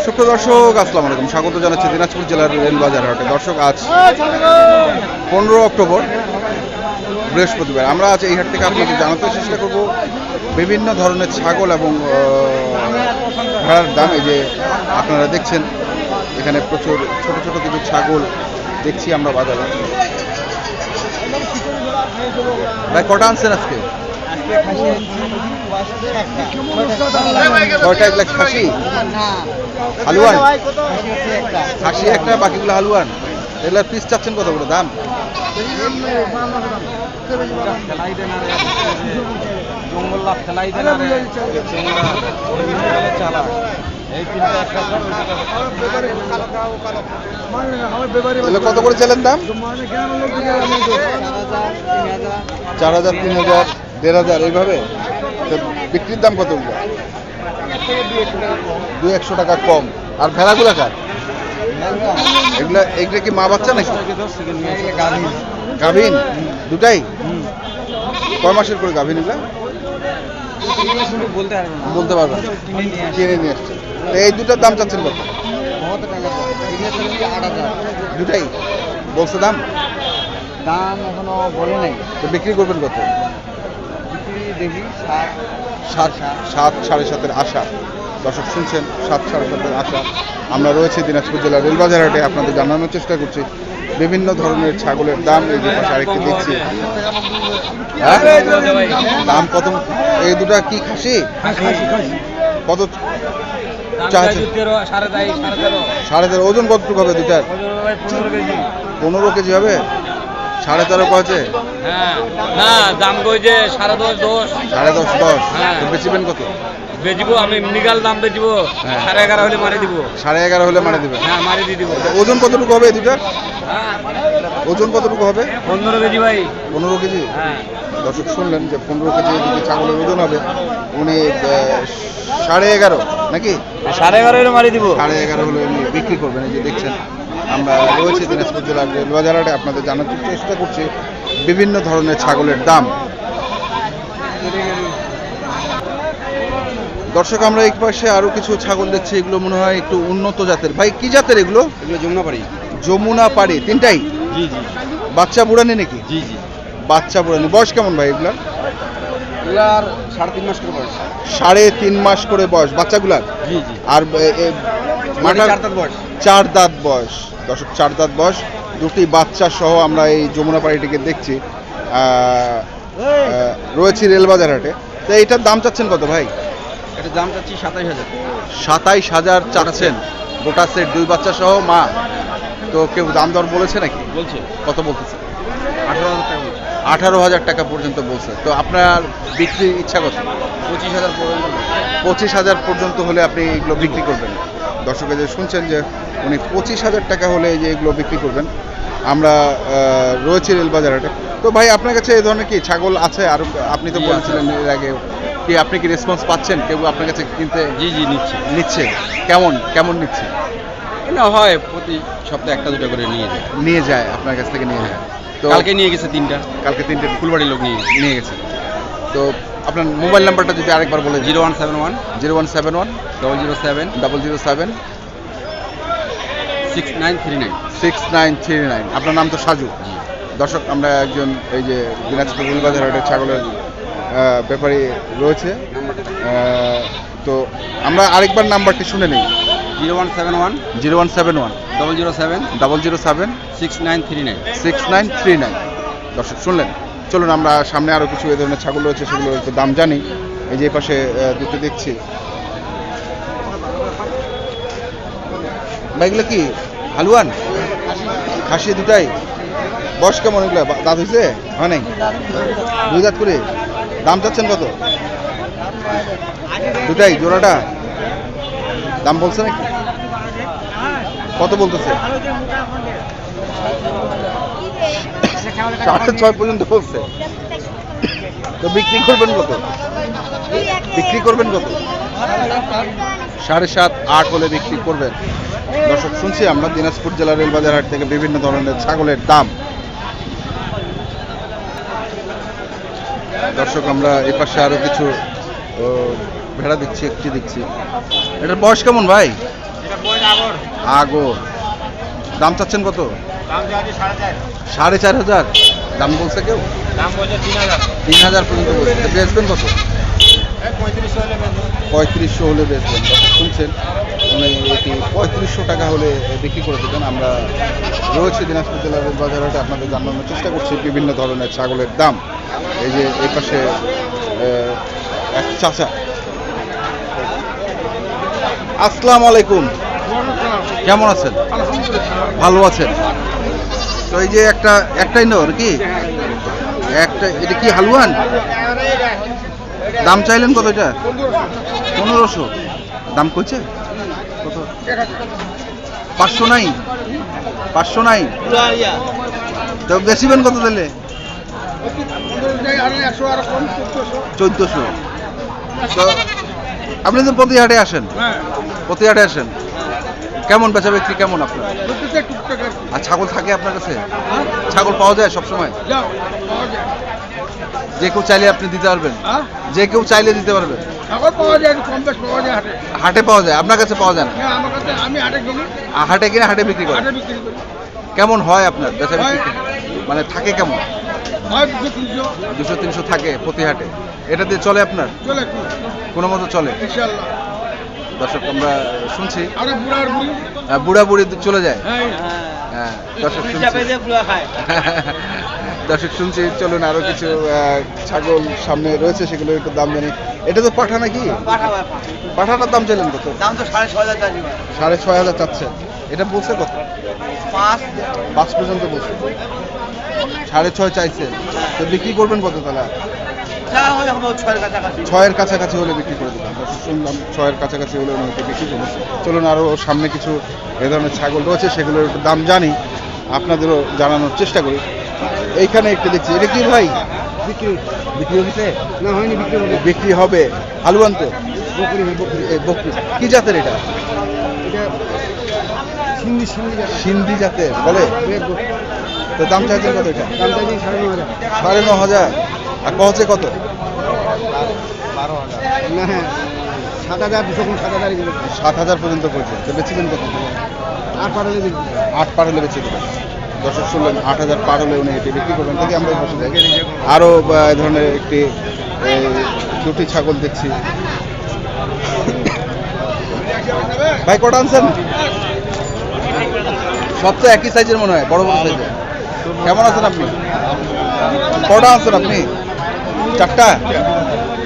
সুপ্রিয় দর্শক, আসসালামু আলাইকুম। স্বাগত জানাচ্ছি দিনাজপুর জেলার রেলবাজার হাটে। দর্শক, আজ 15 অক্টোবর বৃহস্পতিবার। আমরা আজ এই হাট থেকে আপনাদের জানাতে চেষ্টা করব বিভিন্ন ধরনের ছাগল এবং ভেড়ার দাম। এই যে আপনারা দেখছেন, এখানে প্রচুর ছোট ছোট কিছু ছাগল দেখছি আমরা বাজারে। ভাই, কটা আনছেন আজকে? কয়টা? এগুলা খাসি হালুয়ান? খাসি একটা, বাকিগুলো হালুয়ান। এগুলার পিস চাচ্ছেন কত করে দাম? কত করে চালেন দাম? 4000, 3000, 1500 এইভাবে। বিক্রির দাম কত? 200 টাকা কম। আর ভেড়াগুলা কার? এগুলা কি মা বাচ্চা নাকি? গাভীন দুটাই? কয় মাসের করে গাভীন এগুলা? বলতে পারবেন? কিনে নিয়ে আসছে। এই দুটার দাম চাচ্ছেন কত? দুটাই বলছে দাম এখনো বলে নাই। তো বিক্রি করবেন কত? দেখি 7, 7.5-7 আশা। দর্শক শুনছেন, 7-7.5 আশা। আমরা রয়েছি দিনাজপুর জেলার রেলবাজার হাটে। আপনাদের জানানোর চেষ্টা করছি বিভিন্ন ধরনের ছাগলের দাম। এই যে পাশে আরেকটি দেখছি। দাম কত? এই দুটা কি খাসি? কত চাচ্ছেন? 13.5। ওজন কতটুকু হবে দুটার? 15 কেজি হবে। 13.5 কছে? না, দাম কইছে 10.5, 10.5। বেচবেন কত? বেচবো আমি নিগাল দাম বেচবো 11.5 হলে মারি দিব। 11.5 হলে মারা দিবেন? হ্যাঁ, মারি দিয়ে দিব। ওজন কতটুকু হবে দুটার? ওজন কতটুকু হবে? 15 কেজি ভাই। 15 কেজি? হ্যাঁ। দর্শক শুনলেন যে 15 কেজি যদি ছাগলের ওজন হবে, উনি 11.5 নাকি? 11.5 হলে মারি দিব। 11.5 হলে উনি বিক্রি করবেন। এই যে দেখছেন, আমরা রয়েছে দিনাজপুর জেলার রেলবাজার হাটে। আপনাদের জানার চেষ্টা করছি বিভিন্ন ধরনের ছাগলের দাম। দর্শক, আমরা এই পাশে আরো কিছু ছাগল দেখছি। এগুলো মনে হয় একটু উন্নত জাতের। ভাই, কি জাতের এগুলো? এগুলো যমুনা পাড়ি। যমুনা পাড়ি তিনটাই? জি জি। বাচ্চা বুড়ানি নাকি? জি জি। বাচ্চা বুড়ানি। বয়স কেমন ভাই এগুলার? এগুলার 3.5 মাস করে বয়স। 3.5 মাস করে বয়স বাচ্চাগুলার? জি জি। আর মাটা 4 দাঁত বয়স। 4 দাঁত বয়স। দর্শক, 4 দাঁত বয়স, দুটি বাচ্চা সহ আমরা এই যমুনা পাড়িটিকে দেখছি। রয়েছি রেলবাজার হাটে। তো এইটার দাম চাচ্ছেন কত ভাই? এটার দাম চাচ্ছি 27,000। 27,000 চাচ্ছেন গোটা সেট, 2 বাচ্চা সহ মা? তো কেউ দাম দর বলেছে নাকি? বলছে কত বলতেছে? 18,000 টাকা বলছে। 18,000 টাকা পর্যন্ত বলছে। তো আপনার বিক্রির ইচ্ছা কত? 25,000 পর্যন্ত। 25,000 পর্যন্ত হলে আপনি এগুলো বিক্রি করবেন। দর্শক, যে শুনছেন যে উনি 25,000 টাকা হলে এই যে এগুলো বিক্রি করবেন। আমরা রয়েছি রেলবাজার হাটে। তো ভাই, আপনার কাছে এই ধরনের কি ছাগল আছে? আর আপনি তো বলেছিলেন এর আগে, কি আপনি কি রেসপন্স পাচ্ছেন? কেউ আপনার কাছে কিনতে জি জি নিচ্ছে? কেমন নিচ্ছে? না হয় প্রতি সপ্তাহে 1-2টা করে নিয়ে যায়। আপনার কাছ থেকে নিয়ে যায়। তো কালকে নিয়ে গেছে 3টা। কালকে 3টে ফুলবাড়ির লোক নিয়ে গেছে। তো আপনার মোবাইল নাম্বারটা যদি আরেকবার বলে। 0171 0171 007 007 6939। 6939। আপনার নাম তো সাজু। দর্শক, আমরা একজন এই যে দিনাজপুর রেলবাজার হাটে ছাগলের ব্যাপারী রয়েছে। তো আমরা আরেকবার নাম্বারটি শুনে নিই। 0171 0171 007 007 6939। 6939। দর্শক শুনলেন। চলুন আমরা সামনে আরও কিছু এই ধরনের ছাগল রয়েছে, সেগুলো একটু দাম জানি। এই যে পাশে দুটো দেখছি। এগুলো কি হালুয়ান? খাসি দুটাই? বয়স কেমন এগুলো? দাঁত হয়েছে? হয় নাই? 2 দাঁত করে? দাম চাচ্ছেন কত? দুটাই জোড়াটা? দাম বলছে নাকি? কত বলতেছে? 6.5 পর্যন্ত বলছে। তো বিক্রি করবেন কত? 7.5, 8 হলে বিক্রি করবেন। দর্শক, শুনছি আমরা দিনাজপুর জেলার রেলবাজার হাট থেকে বিভিন্ন ধরনের ছাগলের দাম। দর্শক, আমরা এই পাশে আরো কিছু ভেড়া দেখছি, একটি দেখছি। এটার বয়স কেমন ভাই? আগর। দাম চাচ্ছেন কত? 4,500। দাম বলছে কেউ? 3,000 পর্যন্ত বলছে। তো বেচবেন কত? 3500 হলে বেচবেন। দর্শক শুনছেন, মানে এটি 3500 টাকা হলে বিক্রি করে দেবেন। আমরা রয়েছে দিনাজপুর জেলার বাজার হাটে, আপনাদের জানানোর চেষ্টা করছি বিভিন্ন ধরনের ছাগলের দাম। এই যে এই পাশে এক চাচা। আসসালামু আলাইকুম, কেমন আছেন? ভালো আছেন? তো এই যে একটাই নর কি একটা, এটা কি হালুয়ান? দাম চাইলেন কত এটা? 1500। দাম কইছে কত? 500 নাই? 500 নাই? তো বেশিবেন কত দিলে? 1400। তো আপনি তো প্রতি হাটে আসেন? প্রতি হাটে আসেন। কেমন বেচা বিক্রি কেমন আপনার? আর ছাগল থাকে আপনার কাছে? ছাগল পাওয়া যায় সব সময়? যে কেউ চাইলে আপনি দিতে পারবেন? যে কেউ চাইলে দিতে পারবেন? হাটে পাওয়া যায়, আপনার কাছে পাওয়া যায় না? হাটে কিনে হাটে বিক্রি করেন? কেমন হয় আপনার বেচা বিক্রি? মানে থাকে কেমন? 200-300 থাকে প্রতি হাটে। এটা দিয়ে চলে আপনার? কোনো মতো চলে? দর্শক আমরা শুনছি বুড়া বুড়ি চলে যায়। হ্যাঁ, দর্শক শুনছি। চলুন আরো কিছু ছাগল সামনে রয়েছে, সেগুলো একটু দাম জানি। এটা তো পাঠা নাকি? পাঠাটার দাম চাইলেন কত? দাম তো 6,500 6,500 চাচ্ছেন। এটা বলছে কত? 5 পর্যন্ত বলছে। 6,500 চাইছেন। তো বিক্রি করবেন কত তাহলে? 6-এর কাছাকাছি হলে বিক্রি করে দেবেন। শুনলাম 6-এর কাছাকাছি হলে উনি বিক্রি করবেন। চলুন আরও সামনে কিছু এ ধরনের ছাগল রয়েছে, সেগুলোর একটু দাম জানি, আপনাদেরও জানানোর চেষ্টা করি। এইখানে একটু দেখছি, এটা কি ভাই? বিক্রি হয়েছে না? হয়নি, বিক্রি হবে। হালুয়ান তো? বকরি। কি জাতের এটা? সিন্ধি জাতের বলে? তো দাম চাইছেন কত এটা? 9,500। আর কহছে কত? 7,000 পর্যন্ত পড়ছে। তো বেচেছেন কত? 8 পার হলে বেঁচে দেবেন। দর্শক শুনলেন 8,000 পার হলে উনি এটি বিক্রি করবেন। থেকে আমরা বসে যাই। আরও এ ধরনের একটি দুটি ছাগল দেখছি। ভাই কটা আনছেন? সব তো একই সাইজের মনে হয়, বড় বড় সাইজের। কেমন আছেন আপনি? কটা আনছেন আপনি?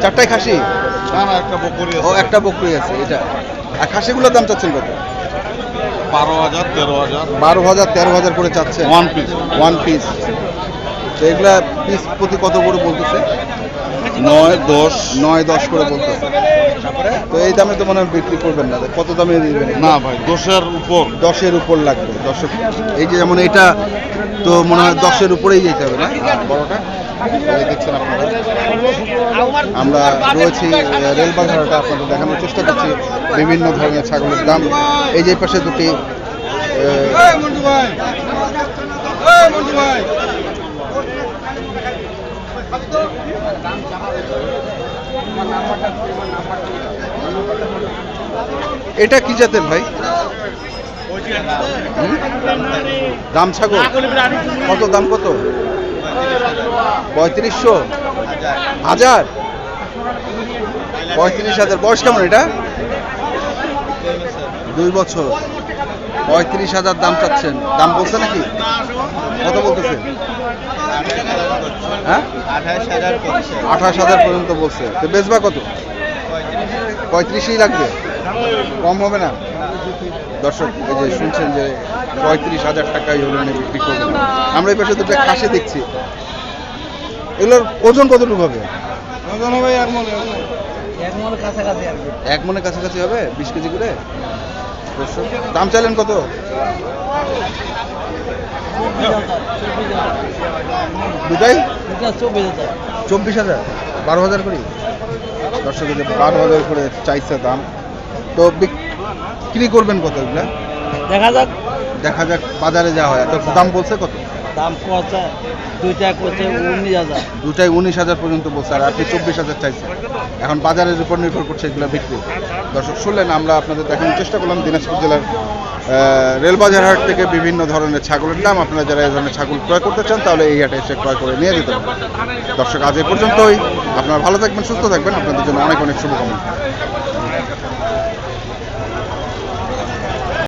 4টায় খাসি? ও, একটা বকরি আছে। এটা আর খাসিগুলোর দাম চাচ্ছেন কত? 12,000-13,000 করে চাচ্ছে ওয়ান পিস। তো এগুলা পিস প্রতি কত করে বলতেছে? 9-10 করে বলতেছে। তো এই দামে তো মনে হয় বিক্রি করবেন না। কত দামে দিবেন? না ভাই, 10-এর উপর লাগবে। দর্শক এই যে যেমন এটা তো মনে হয় 10-এর উপরেই যেতে হবে না? বড়টা এই দেখছেন আপনারা। আমরা রয়েছি রেলবাজার হাটে, আপনাদের দেখানোর চেষ্টা করছি বিভিন্ন ধরনের ছাগলের দাম। এই যে পাশে দুটি এটা কি জাতের ভাই? দাম ছাগল কত? দাম কত? 3500। 1000? 35,000। বয়স কেমন এটা? 2 বছর। 35,000 দাম চাচ্ছেন। দাম বলছে নাকি? কত বলতেছে? হ্যাঁ, 28,000 পর্যন্ত বলছে। তো বেচবা কত? 35ই লাগবে, কম হবে না? দর্শক এই যে শুনছেন যে 35,000 টাকাই হলে বিক্রি করবেন। আমরা এই পাশে দুটো খাসি দেখছি। এগুলোর ওজন কতটুকু হবে? ওজন হবে 1 মণ। 1 মণের কাছাকাছি হবে, 20 কেজি করে। দর্শক দাম চাইলেন কত? দুটাই 24,000। 12,000 করি। দর্শক 12,000 করে চাইছে দাম। তো বিক্রি করবেন কত এগুলা? দেখা যাক বাজারে যা হয়। তো দাম বলছে কত? দাম কত? দুইটা করছে 19,000। দুটাই 19,000 পর্যন্ত বলছে, আর আপনি 24,000 চাইছেন। এখন বাজারের উপর নির্ভর করছে এগুলো বিক্রি। দর্শক শুনলেন, আমরা আপনাদের দেখানোর চেষ্টা করলাম দিনাজপুর জেলার রেলবাজার হাট থেকে বিভিন্ন ধরনের ছাগলের দাম। আপনারা যারা এই ধরনের ছাগল ক্রয় করতে চান তাহলে এই হাটে এসে ক্রয় করে নিয়ে যেতে পারেন। দর্শক আজ এ পর্যন্তই। আপনারা ভালো থাকবেন, সুস্থ থাকবেন, আপনাদের জন্য অনেক অনেক শুভকামনা।